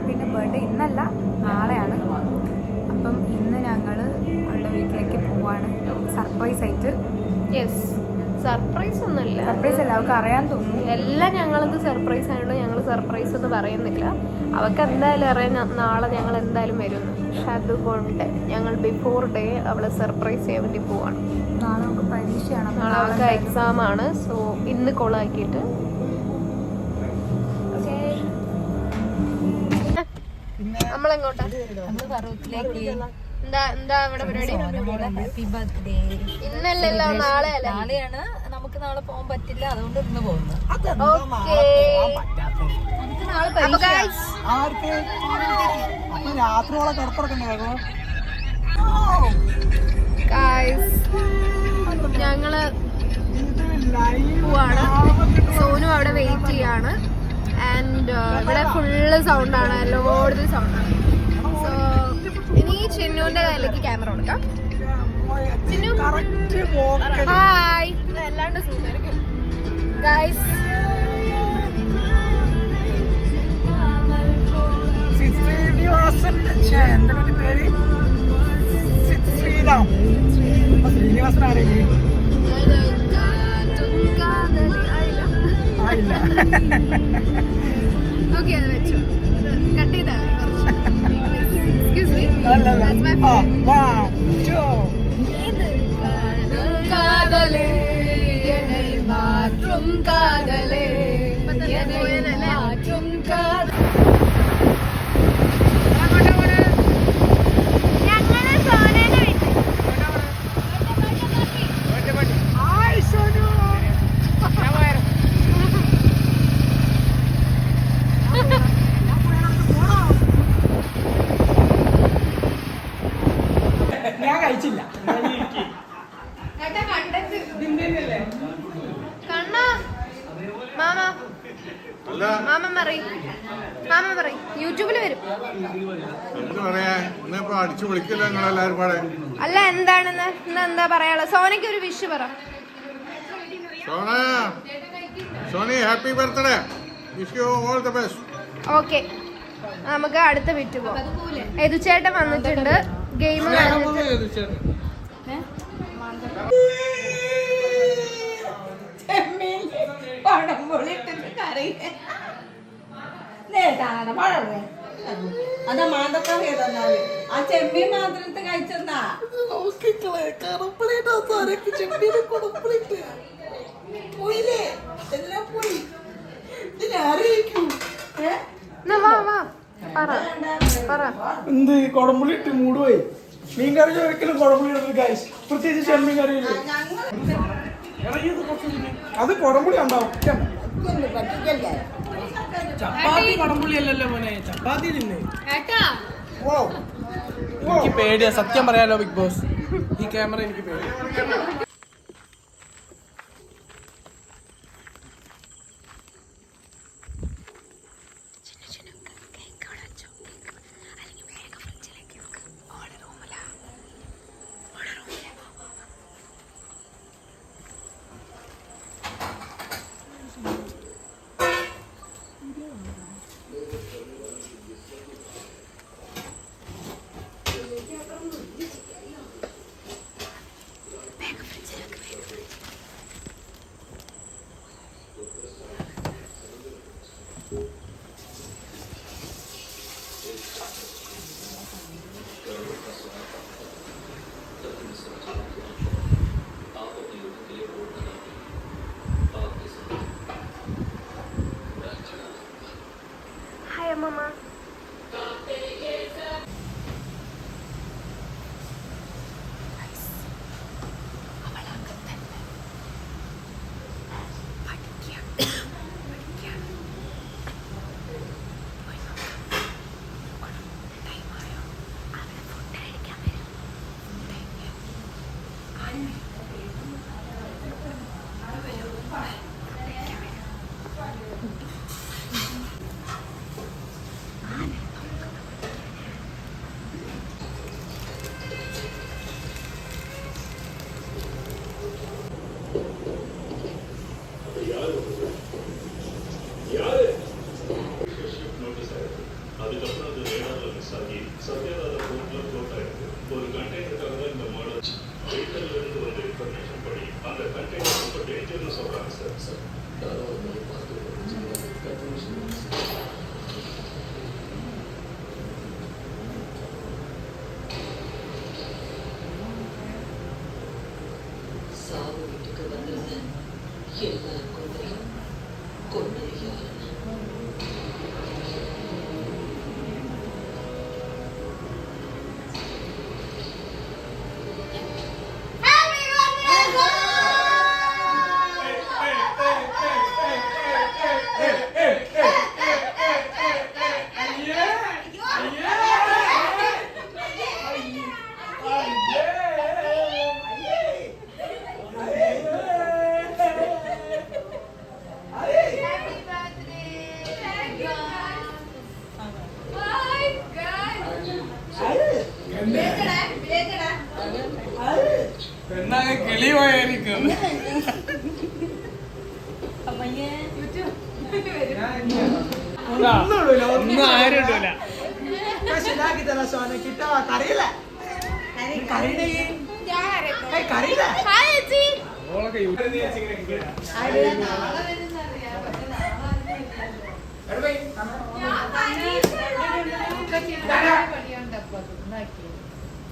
പിന്നെ ബർത്ത്ഡേ ഇന്നല്ല, നാളെയാണ്. അപ്പം ഇന്ന് ഞങ്ങൾ അവളുടെ വീട്ടിലേക്ക് പോവാണ് സർപ്രൈസ് ആയിട്ട്. യെസ്, സർപ്രൈസ് ഒന്നുമില്ല, സർപ്രൈസ് അല്ല, അവൾക്ക് അറിയാൻ തോന്നുന്നു. എല്ലാം ഞങ്ങളത് സർപ്രൈസ് ആയതുകൊണ്ട് ഞങ്ങൾ സർപ്രൈസ് ഒന്നും പറയുന്നില്ല. അവൾക്ക് എന്തായാലും അറിയാം നാളെ ഞങ്ങൾ എന്തായാലും വരുന്നു. പക്ഷെ അതുകൊണ്ട് ഞങ്ങൾ ബിഫോർ ഡേ അവളെ സർപ്രൈസ് ചെയ്യാൻ വേണ്ടി പോവാണ്. നാളെ നമുക്ക് പരീക്ഷയാണ്, നാളെ അവൾക്ക് എക്സാം ആണ്. സോ ഇന്ന് കോളാക്കിയിട്ട് നമ്മളെങ്ങോട്ടാ? എന്താ ഇവിടെ പരിപാടി? Happy birthday. ഇന്നല്ലല്ലോ, നാളെയാണ്. നമുക്ക് നാളെ പോകാൻ പറ്റില്ല, അതുകൊണ്ട് ഇന്ന് പോകുന്നു. ഞങ്ങള് പോവാണ്. സോനു അവിടെ വെയിറ്റ് ചെയ്യാണ്. ആൻഡ് ഇവിടെ ഫുള്ള് സൗണ്ടാണ്, ലോഡ് സൗണ്ടാണ്. സോ ഇനി ചിന്നുവിന്റെ കയ്യിലേക്ക് ക്യാമറ കൊടുക്കാം. ചിന്നു ഹായ്. അല്ലാണ്ട് ഗൈസ് ഓക്കെ, അത് വെച്ചു. കട്ട് ചെയ്താൽ എക്സ്ക്യൂസ് മീ, ദാറ്റ്സ് മൈ കാതലേ മാറ്റും കാതലേ മാറ്റും കാതലേ. ഞാൻ കഴിച്ചില്ല. യൂട്യൂബില് വരും. അല്ല, എന്താണെന്ന് എന്താ പറയാനുള്ളത്? സോനയ്ക്ക് ഒരു വിഷ് പറ. ഓക്കെ, നമുക്ക് അടുത്ത വിറ്റ് പോവാം. എതുചേട്ടൻ വന്നിട്ടുണ്ട് ഗെയിം അതാ മാന്തക്കറി തന്നാല് ആ ചെമ്മീൻ മാത്രത്തെ കഴിച്ചെന്നാ പോയില്ലേ, എല്ലാം പോയി. ഇതിനാരേക്കൂ എന്ത് കുടംപുളി ഇട്ട് മൂടുപോയി. മീൻ കറി ഒരിക്കലും കുടംപുളി ഇടുന്നത് ഗൈസ്, പ്രത്യേകിച്ച് ചെമ്മീൻ കറി. അത് കുടംപുളി ഉണ്ടാവും. ചപ്പാത്തി കുടംപുളി അല്ലല്ലോ മോനെ, ചപ്പാത്തി തിന്നെ. എനിക്ക് പേടിയാ സത്യം പറയാലോ ബിഗ് ബോസ്, ഈ ക്യാമറ എനിക്ക് പേടിയാ. കിളി പോയായിരിക്കും. ഒന്നും ആരും ഇടൂല. ഓളൊക്കെ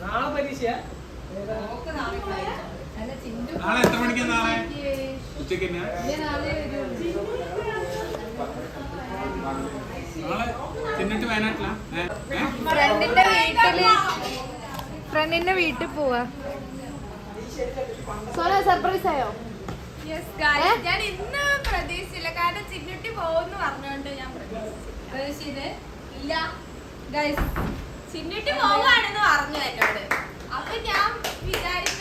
നാളെ പരീക്ഷ. നാളെ എത്ര മണിക്കാ? നാളെ ഉച്ചക്ക് നാളെ തിന്നിട്ട് വയനാട്ടിലാ. ഫ്രണ്ടിന്റെ വീട്ടിൽ പോവാ. സോന സർപ്രൈസ് ആയോ? ഞാൻ ഇന്ന് പ്രതീക്ഷിച്ചില്ല, കാരണം ചിന്നുട്ടി പോകുന്നു പറഞ്ഞോണ്ട് ഞാൻ പ്രതീക്ഷിച്ചത് ഇല്ല. ചിന്നുട്ടി പോവാണെന്ന് പറഞ്ഞു എന്നോട്. അപ്പൊ ഞാൻ വിചാരിച്ചു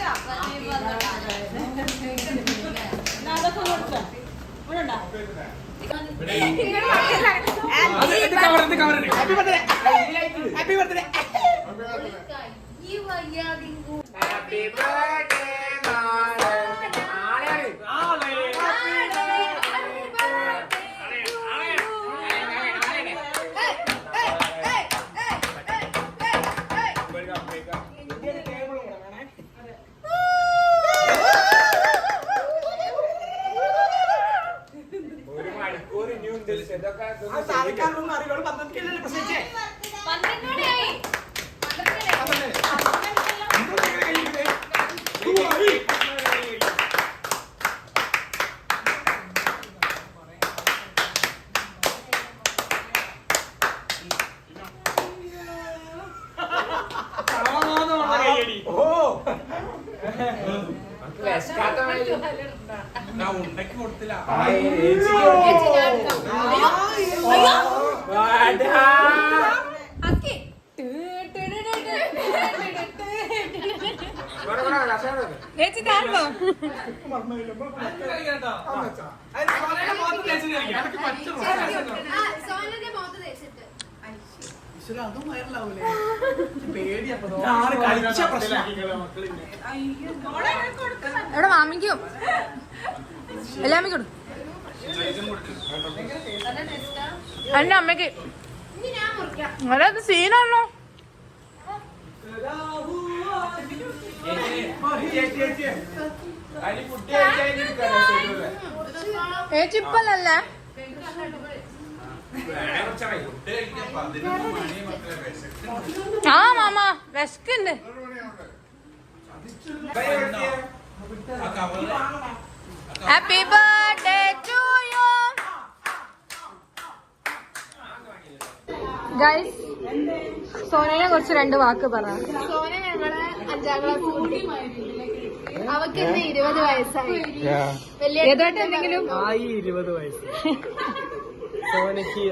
ഉണ്ടാക്കി കൊടുത്തില്ല. അതും വയറിലാവൂലേ? എവിടെ മാമിക്കും എല്ലാമി കൊടുക്കും. എന്റെ അമ്മക്ക് അത് സീനാണോ? ഏച്ചിപ്പല്ലേ? ആ മാമ വിശക്കുണ്ട്. Happy birthday to you guys. സോനയെ കുറിച്ച് 2 വാക്ക് പറ. സോന ഞങ്ങളെ 5ാം ക്ലാസ് കുട്ടി. അവക്ക് ഇന്ന് 20 വയസ്സായി. ഏതായിട്ട് എന്തെങ്കിലും 20 വയസ്സ് സോനയ്ക്ക്